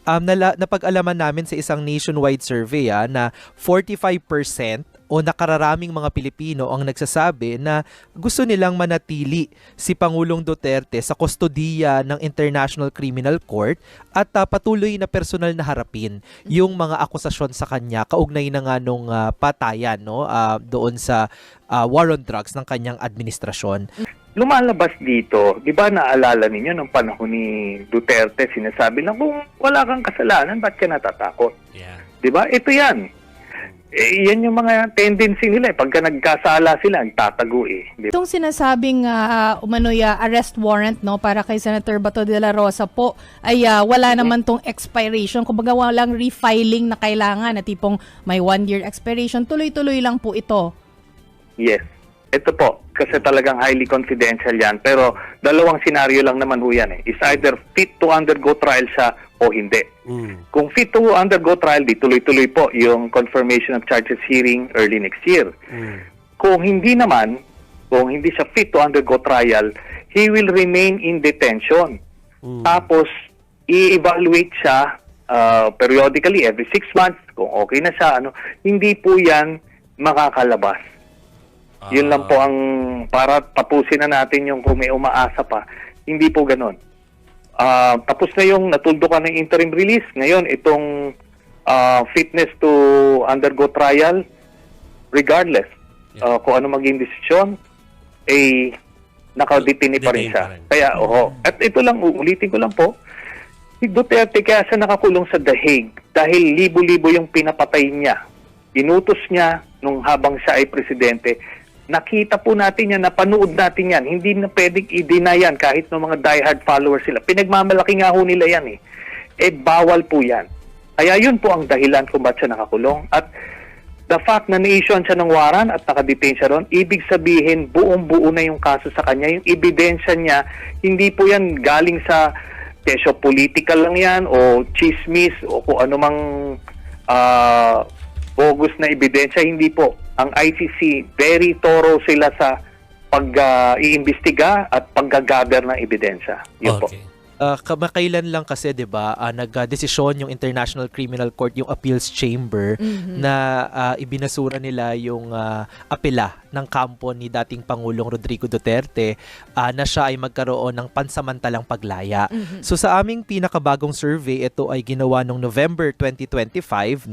napag-alaman namin sa isang nationwide survey na 45% o nakararaming mga Pilipino ang nagsasabi na gusto nilang manatili si Pangulong Duterte sa kustodiya ng International Criminal Court at patuloy na personal na harapin yung mga akusasyon sa kanya kaugnay na nga nung patayan doon sa war on drugs ng kanyang administrasyon. Lumalabas dito, di ba naalala ninyo nung panahon ni Duterte, sinasabi lang kung wala kang kasalanan, ba't ka natatakot? Yeah. Di ba? Ito yan. Yan yung mga tendency nila. Pagka nagkasala sila, nagtatago Di ba? Itong sinasabing arrest warrant para kay Senator Bato de la Rosa po ay wala naman tong expiration. Kumbaga walang refiling na kailangan na tipong may 1-year expiration. Tuloy-tuloy lang po ito. Yes. Ito po, kasi talagang highly confidential yan. Pero dalawang senaryo lang naman ho yan. Is either fit to undergo trial siya o hindi. Kung fit to undergo trial, di tuloy-tuloy po yung confirmation of charges hearing early next year. Kung hindi naman, kung hindi siya fit to undergo trial, he will remain in detention. Tapos, i-evaluate siya periodically, every 6 months, kung okay na siya, hindi po yan makakalabas. Yun lang po ang para tapusin na natin yung kung may umaasa pa. Hindi po ganun. Tapos na yung natuldukan ng interim release. Ngayon, itong fitness to undergo trial, regardless kung ano maging desisyon, nakadetini pa rin siya. Kaya, At ito lang, ulitin ko lang po, si Duterte kaya siya nakakulong sa The Hague dahil libo-libo yung pinapatay niya. Inutos niya nung habang siya ay presidente. Nakita po natin yan, napanood natin yan. Hindi na pwedeng i-deny yan kahit ng mga diehard followers sila. Pinagmamalaki nga ho nila yan bawal po yan. Kaya yun po ang dahilan kung ba't siya nakakulong. At the fact na na-issuean siya ng warrant at nakadetain siya ron, ibig sabihin buong-buo na yung kaso sa kanya. Yung ebidensya niya, hindi po yan galing sa kesyo political lang yan o chismis o kung anumang bogus na ebidensya. Hindi po. Ang ICC, very thorough sila sa pag-iimbestiga at pag-gather ng ebidensya. Yun po. Kamakailan lang kasi 'di ba nagdesisyon yung International Criminal Court, yung Appeals Chamber na ibinasura nila yung apela ng kampo ni dating Pangulong Rodrigo Duterte na siya ay magkaroon ng pansamantalang paglaya. So sa aming pinakabagong survey, ito ay ginawa noong November 2025,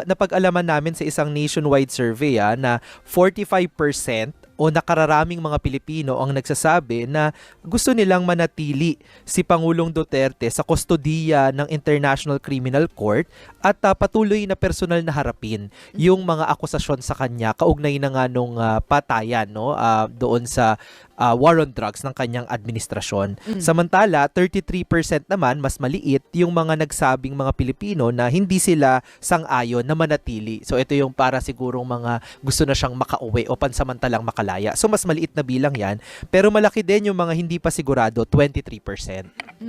napag-alaman namin sa isang nationwide survey na 45% o nakararaming mga Pilipino ang nagsasabi na gusto nilang manatili si Pangulong Duterte sa kustodiya ng International Criminal Court at patuloy na personal na harapin yung mga akusasyon sa kanya kaugnay na nga nung patayan doon sa war on drugs ng kanyang administrasyon. Samantala, 33% naman, mas maliit, yung mga nagsabing mga Pilipino na hindi sila sang-ayon na manatili. So ito yung para sigurong mga gusto na siyang makauwi o pansamantalang makalaya. So mas maliit na bilang yan. Pero malaki din yung mga hindi pa sigurado, 23%.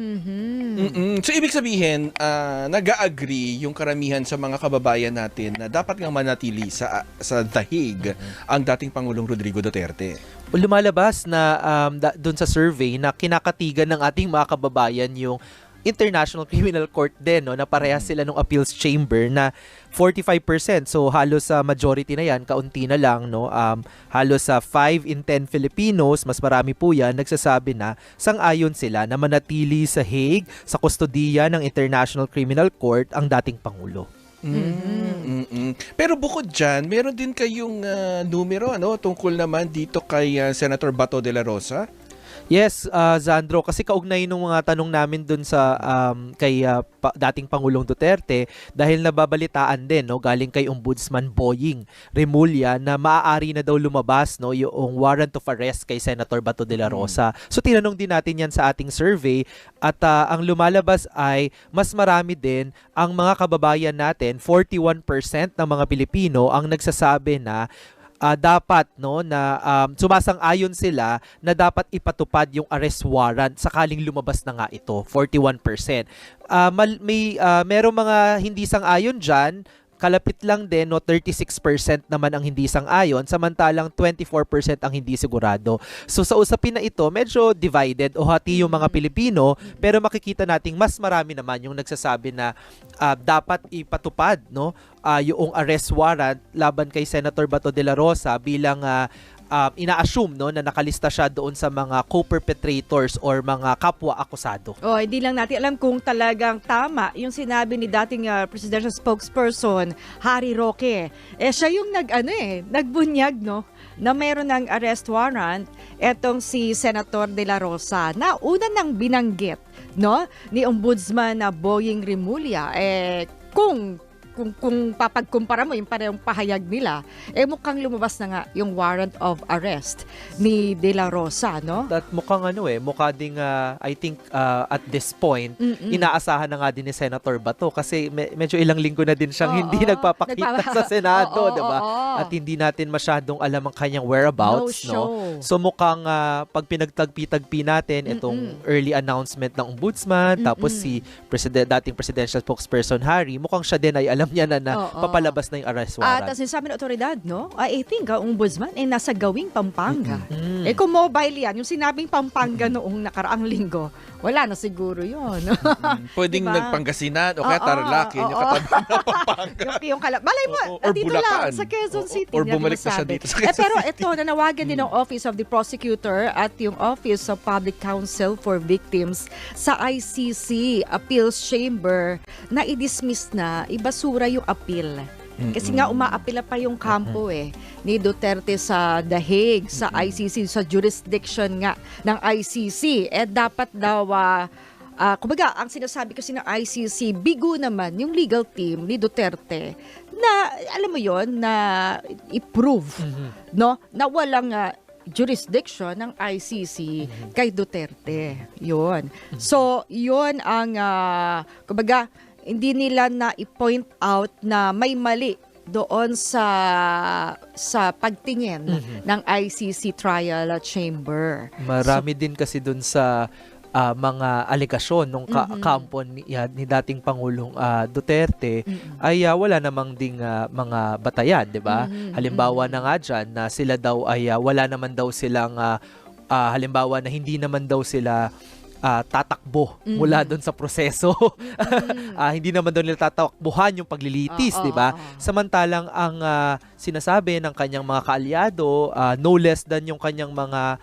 So ibig sabihin, nag-agree yung karamihan sa mga kababayan natin na dapat nga manatili sa The Hague ang dating Pangulong Rodrigo Duterte. Lumalabas na doon sa survey na kinakatigan ng ating mga kababayan yung International Criminal Court din, na parehas sila ng Appeals Chamber na 45%. So halos sa majority na yan, kaunti na lang, halos sa 5 in 10 Filipinos, mas marami po yan, nagsasabi na sang-ayon sila na manatili sa Hague, sa kustodiya ng International Criminal Court ang dating Pangulo. Pero bukod dyan, meron din kayong numero tungkol naman dito kay Senator Bato de la Rosa? Yes, Zandro, kasi kaugnay nung mga tanong namin dun sa kay dating Pangulong Duterte, dahil nababalitaan din galing kay Ombudsman Boying Remulla na maaari na daw lumabas yung warrant of arrest kay Senator Bato de la Rosa. So tinanong din natin yan sa ating survey at ang lumalabas ay mas marami din ang mga kababayan natin, 41% ng mga Pilipino ang nagsasabi na dapat na sumasang-ayon sila na dapat ipatupad yung arrest warrant sakaling lumabas na nga ito, 41%. Merong mga hindi sang-ayon diyan, kalapit lang din, no, 36% naman ang hindi sang-ayon, samantalang 24% ang hindi sigurado. So sa usapin na ito, medyo divided o hati yung mga Pilipino, pero makikita nating mas marami naman yung nagsasabi na dapat ipatupad, no, yung arrest warrant laban kay Senator Bato de la Rosa bilang ina-assume, no, na nakalista siya doon sa mga co-perpetrators or mga kapwa-akusado. Hindi lang natin alam kung talagang tama yung sinabi ni dating presidential spokesperson Harry Roque. Siya yung nagbunyag, no, na meron ng arrest warrant etong si Senator De La Rosa na una nang binanggit, no, ni Ombudsman na Boying Rimulya. Kung papagkumpara mo yung parehong pahayag nila, mukhang lumabas na nga yung warrant of arrest ni De La Rosa, no? At mukhang mukha ding I think at this point, inaasahan na nga din ni Senator Bato kasi medyo ilang linggo na din siyang hindi nagpapakita sa Senado, di ba? At hindi natin masyadong alam ang kanyang whereabouts, no? So mukhang pag pinagtagpi-tagpi natin itong early announcement ng Ombudsman, tapos si dating presidential spokesperson Harry, mukhang siya din ay alam niya na papalabas na yung arrest warrant. At sinasabi ng otoridad, no? I think ang Ombudsman ay nasa gawing Pampanga. Kung mobile yan, yung sinabing Pampanga noong nakaraang linggo, wala na siguro yun. Pwedeng Diba? Nagpangasinan o kaya Tarlac, yun yung katabi ng Pampanga. Malay mo, Or dito Bulacan. lang, sa Quezon City. Or niya bumalik na siya sinasabi. dito sa Quezon Pero ito, nanawagan din ng Office of the Prosecutor at yung Office of Public Counsel for Victims sa ICC Appeals Chamber na i-dismiss na, ibasura yung appeal. Kasi nga umaapila pa yung kampo ni Duterte sa The Hague, sa ICC, sa jurisdiction nga ng ICC. Dapat daw, kumbaga, ang sinasabi kasi ng ICC, bigo naman yung legal team ni Duterte na, alam mo yon na i-prove, no, na walang jurisdiction ng ICC kay Duterte. Yun. So, yun ang, kumbaga, hindi nila na i-point out na may mali doon sa pagtingin ng ICC Trial Chamber. Marami din kasi dun sa mga alegasyon nung kampo ni dating Pangulong Duterte ay wala namang ding mga batayan, 'di ba? Halimbawa na nga diyan na sila daw ay wala naman daw silang halimbawa na hindi naman daw sila tatakbo mula doon sa proseso. Hindi naman doon nila tatakbuhan yung paglilitis, di ba? Samantalang ang sinasabi ng kanyang mga kaalyado, no less than yung kanyang mga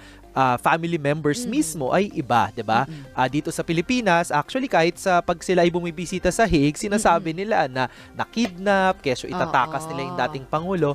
family members mismo ay iba, 'di ba? Dito sa Pilipinas, actually kahit sa pag sila ay bumibisita sa Hague, sinasabi nila na nakidnap, keso itatakas nila yung dating pangulo.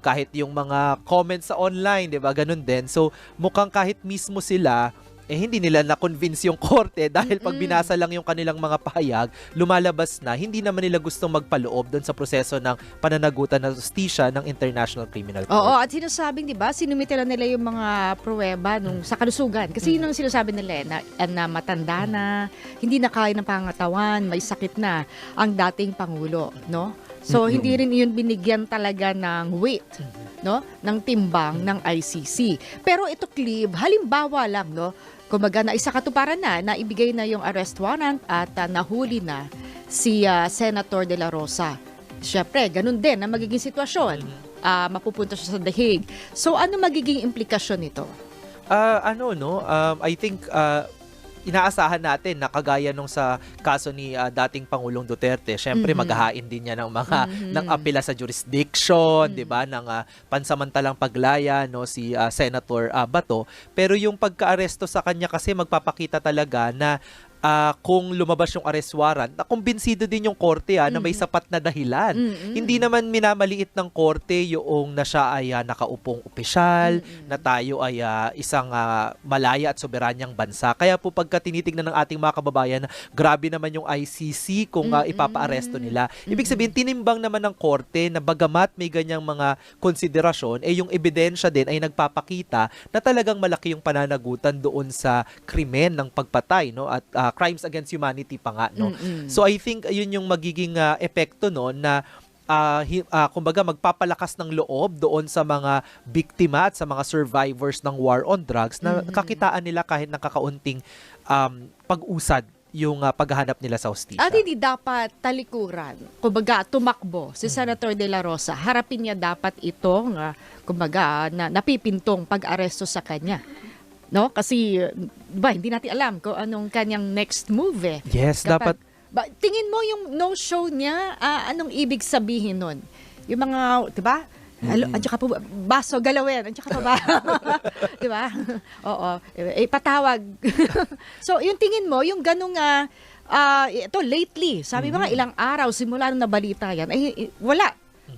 Kahit yung mga comments sa online, 'di ba? Ganun din. So, mukhang kahit mismo sila hindi nila na-convince yung korte dahil pag binasa lang yung kanilang mga pahayag, lumalabas na hindi naman nila gustong magpaloob doon sa proseso ng pananagutan ng justisya ng International Criminal Court. Oo, at sinasabing, di ba, sinumitilan nila yung mga pruweba sa kalusugan. Kasi yun ang sinasabi nila na matanda na, hindi na kaya ng pangatawan, may sakit na ang dating Pangulo, no? So, hindi rin yun binigyan talaga ng weight, no, ng timbang ng ICC. Pero ito, Clive, halimbawa lang, no, kumbaga na isa katuparan na, naibigay na yung arrest warrant at nahuli na si Senator De La Rosa. Siyempre, ganun din ang magiging sitwasyon. Mapupunta siya sa The Hague. So, ano magiging implikasyon nito? I think inaasahan natin na kagaya nung sa kaso ni dating Pangulong Duterte, syempre maghahain din niya ng mga ng apela sa jurisdiction, 'di ba, ng pansamantalang paglaya si Senator Bato, pero yung pagka-aresto sa kanya kasi magpapakita talaga na kung lumabas yung arrest warrant, na kumbinsido din yung korte na may sapat na dahilan. Hindi naman minamaliit ng korte yung na siya ay nakaupong opisyal, na tayo ay isang malaya at soberanyang bansa. Kaya po pagka tinitignan ng ating mga kababayan, grabe naman yung ICC kung ipapa-aresto nila. Ibig sabihin, tinimbang naman ng korte na bagamat may ganyang mga konsiderasyon, yung ebidensya din ay nagpapakita na talagang malaki yung pananagutan doon sa krimen ng pagpatay, no, at crimes against humanity pa nga, no. So I think yun yung magiging epekto na kumbaga magpapalakas ng loob doon sa mga biktima at sa mga survivors ng war on drugs na kakitaan nila kahit nakakaunting pag-usad yung paghahanap nila sa hustisya. At hindi dapat talikuran. Kumbaga, tumakbo si Senator De La Rosa. Harapin niya dapat itong, kumbaga, na napipintong pag-aresto sa kanya. No? Kasi, hindi natin alam kung anong kanyang next move eh. Yes, dapat. Tingin mo yung no-show niya, anong ibig sabihin nun? Yung mga, di ba? Andiyan ka po, baso, galawin, andiyan ka pa ba? Di ba? Oo. Patawag. So, yung tingin mo, yung ganung, ito, lately, sabi mga ilang araw, simula nung nabalita yan,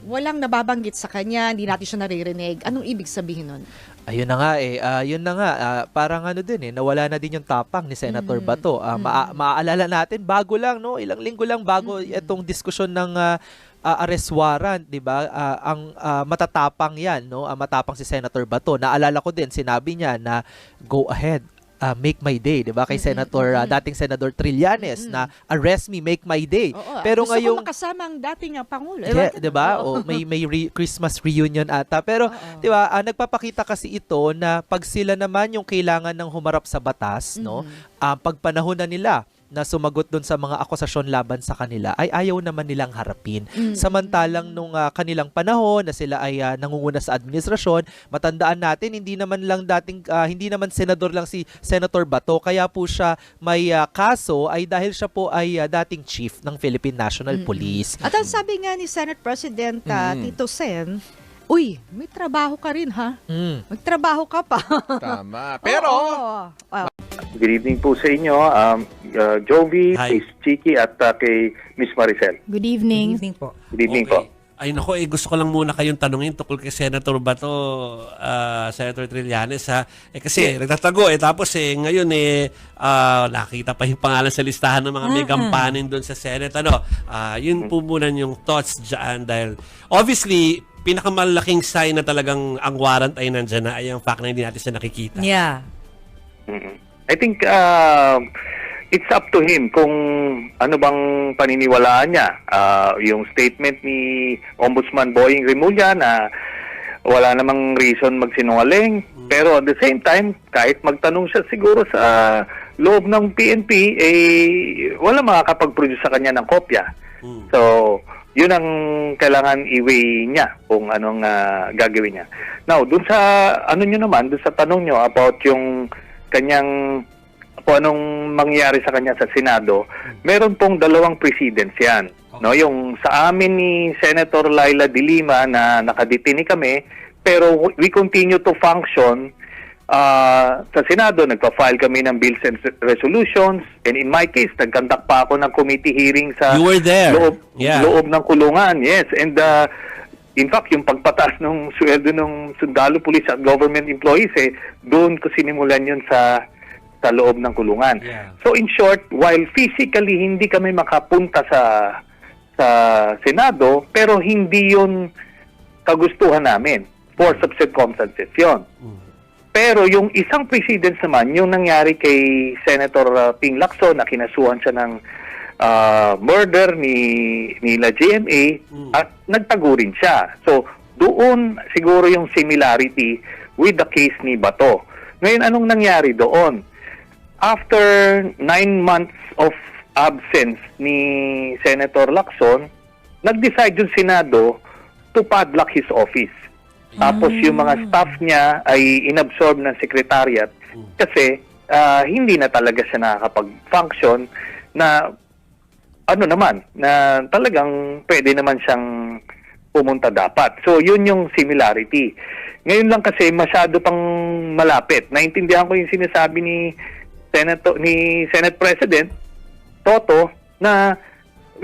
walang nababanggit sa kanya, hindi natin siya naririnig. Anong ibig sabihin nun? Ayun na nga yun na nga, parang nawala na din yung tapang ni Senator Bato. Maaalala natin, bago lang, no? Ilang linggo lang bago itong diskusyon ng arrest warrant, 'di ba? Ang matatapang 'yan, no? Matapang si Senator Bato. Naalala ko din, sinabi niya na go ahead, make my day, 'di ba? Kay Senator dating Senador Trillanes na arrest me, make my day. Oo, pero gusto ngayong ko makasama ang dating pangulo. 'di ba? O may Christmas reunion ata. Pero 'di ba, nagpapakita kasi ito na pag sila naman yung kailangan ng humarap sa batas, no? Pag panahon na nila na sumagot doon sa mga akusasyon laban sa kanila ay ayaw naman nilang harapin. Samantalang nung kanilang panahon na sila ay nangunguna sa administrasyon, matandaan natin hindi naman senador lang si Senator Bato, kaya po siya may kaso ay dahil siya po ay dating chief ng Philippine National Police. At ang sabi nga ni Senate President Tito Sen, uy, may trabaho ka rin ha? Magtrabaho ka pa. Tama. Pero, Good evening po sa inyo, Jovi, Miss Chiki at kay Miss Maricel. Good evening. Evening po. Good evening po. Ay nako, gusto ko lang muna kayong tanungin tungkol kay Senator Bato, Senator Trillanes ha. Kasi nagtatago tapos ngayon nakita pa yung pangalan sa listahan ng mga may gampanin doon sa Senate. Yun po muna yung thoughts diyan dahil obviously pinakamalaking sign na talagang ang warrant ay nandiyan na ay ang fact na hindi natin siya nakikita. Yeah. I think it's up to him kung ano bang paniniwalaan niya. Yung statement ni Ombudsman Boying Remulla na wala namang reason magsinungaling. Pero at the same time, kahit magtanong siya siguro sa loob ng PNP, wala makakapag-produce sa kanya ng kopya. So, yun ang kailangan i-weigh niya kung anong gagawin niya. Now, dun sa dun sa tanong nyo about yung kanyang kung anong mangyari sa kanya sa Senado, meron pong dalawang precedents yan. No, yung sa amin ni Senator Laila de Lima na nakadetini kami, pero we continue to function sa Senado. Nagpa-file kami ng bills and resolutions, and in my case, nagkandak pa ako ng committee hearing sa You were there. loob ng kulungan. Yes, and in fact, yung pagpataas ng sweldo ng sundalo, police at government employees, doon ko sinimulan yun sa loob ng kulungan. Yeah. So in short, while physically hindi kami makapunta sa Senado, pero hindi yun kagustuhan namin for some circumstances yun. Pero yung isang precedence naman, yung nangyari kay Senator Ping Lacson na kinasuhan siya ng murder nila GMA at nagtago rin siya. So, doon siguro yung similarity with the case ni Bato. Ngayon, anong nangyari doon? After 9 months of absence ni Senator Lacson, nag-decide yung Senado to padlock his office. Tapos yung mga staff niya ay inabsorb ng secretariat kasi hindi na talaga siya nakakapag-function na na talagang pwede naman siyang pumunta dapat. So, yun yung similarity. Ngayon lang kasi masyado pang malapit. Naintindihan ko yung sinasabi ni Senate President Toto na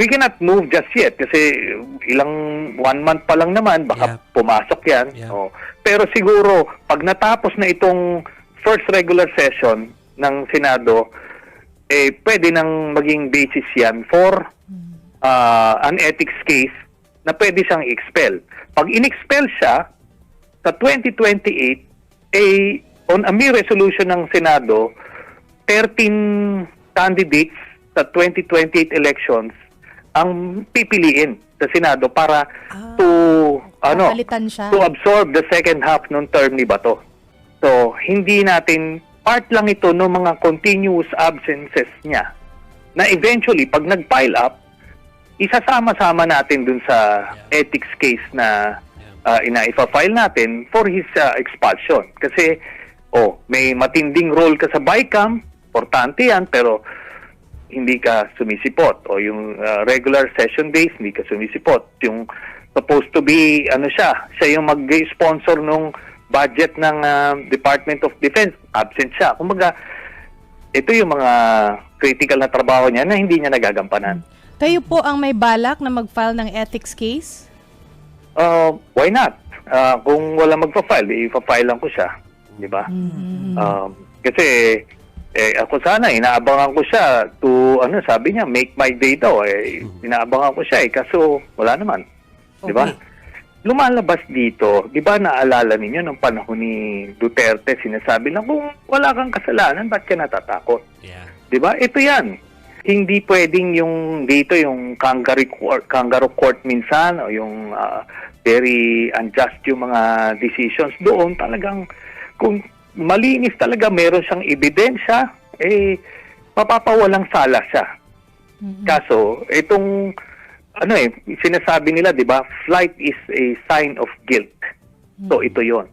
we cannot move just yet kasi 1 month pa lang naman, baka pumasok yan. Yeah. Pero siguro, pag natapos na itong first regular session ng Senado, pwede nang maging basis yan for an ethics case na pwede siyang i-expel. Pag in-expel siya, sa 2028, on a mere resolution ng Senado, 13 candidates sa 2028 elections ang pipiliin sa Senado para to absorb the second half ng term ni Bato. So, hindi natin part lang ito ng mga continuous absences niya na eventually, pag nag-pile up, isasama-sama natin dun sa ethics case na ina-file natin for his expulsion. Kasi, may matinding role ka sa BICAM, importante yan, pero hindi ka sumisipot. O yung regular session days, hindi ka sumisipot. Yung supposed to be, siya yung mag-sponsor nung budget ng Department of Defense, absent siya. Kumbaga, ito yung mga critical na trabaho niya na hindi niya nagagampanan. Kayo po ang may balak na mag-file ng ethics case? Why not? Kung wala magpa-file, ipa-file lang ko siya. Di ba? Kasi, ako sana, inaabangan ko siya to, sabi niya, make my day daw. Inaabangan ko siya kaso wala naman. Di ba? Lumalabas dito, di ba naalala ninyo nung panahon ni Duterte, sinasabi lang kung wala kang kasalanan, ba't ka natatakot? Yeah. Di ba? Ito yan. Hindi pwedeng yung dito yung kangaroo court minsan o yung very unjust yung mga decisions doon. Talagang kung malinis talaga, meron siyang ebidensya, mapapawalang sala siya. Kaso, itong sinasabi nila, di ba, flight is a sign of guilt. So, ito yon.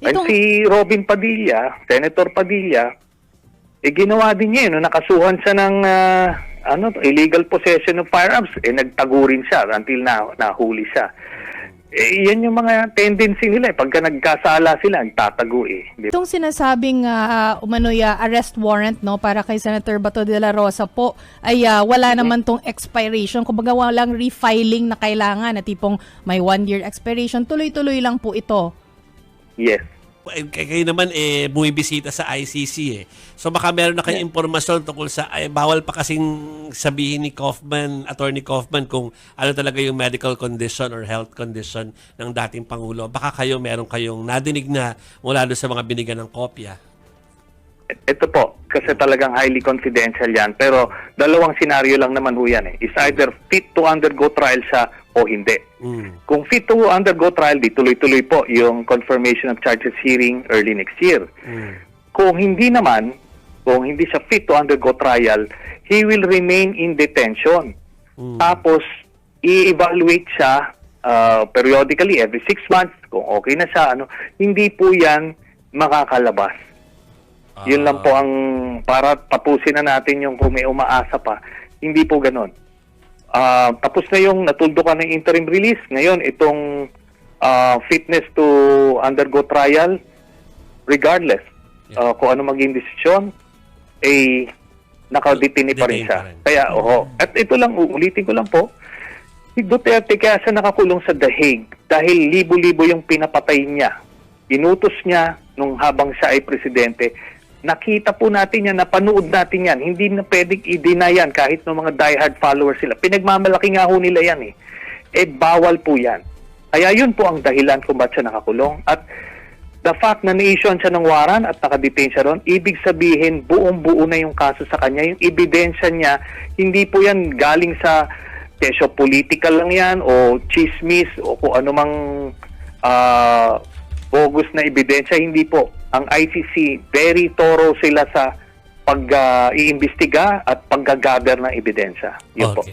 And si Robin Padilla, Senator Padilla, ginawa din niya, nakasuhan siya ng illegal possession of firearms, nagtago rin siya until nahuli siya. Yan yung mga tendency nila. Pagka nagkasala sila, nagtatago Di ba? Itong sinasabing arrest warrant para kay Senator Bato de la Rosa po ay wala naman tong expiration. Kumbaga walang refiling na kailangan na tipong may 1-year expiration. Tuloy-tuloy lang po ito. Yes. Kayo naman bumibisita sa ICC So baka meron na kayong impormasyon tungkol sa bawal pa kasing sabihin ni Kaufman, Attorney Kaufman kung ano talaga yung medical condition or health condition ng dating Pangulo. Baka meron kayong nadinig na mula doon sa mga binigyan ng kopya. Ito po, kasi talagang highly confidential yan. Pero dalawang senaryo lang naman ho yan. Is either fit to undergo trial siya o hindi. Kung fit to undergo trial, di tuloy-tuloy po yung confirmation of charges hearing early next year. Kung hindi naman, kung hindi siya fit to undergo trial, he will remain in detention. Tapos, i-evaluate siya periodically, every 6 months, kung okay na siya, hindi po yan makakalabas. Yun lang po ang para tapusin na natin yung kung may umaasa pa. Hindi po ganon. Tapos na yung natuldukan ng interim release. Ngayon, itong fitness to undergo trial, regardless kung ano maging desisyon, nakadetine pa rin siya. Kaya, At ito lang, ulitin ko lang po, si Duterte kaya siya nakakulong sa The Hague dahil libo-libo yung pinapatay niya. Inutos niya nung habang siya ay presidente. Nakita po natin yan, napanood natin yan. Hindi na pwedeng i-deny yan kahit ng mga diehard followers sila. Pinagmamalaki nga ho nila yan bawal po yan. Kaya yun po ang dahilan kung ba't siya nakakulong. At the fact na na-issue siya ng warrant at nakadetain siya ron, ibig sabihin buong-buo na yung kaso sa kanya. Yung ebidensya niya, hindi po yan galing sa kesyo political lang yan o chismis o kung anumang bogus na ebidensya. Hindi po. Ang ICC, very thorough sila sa pag-iimbestiga at pag-gather ng ebidensya. Yun po.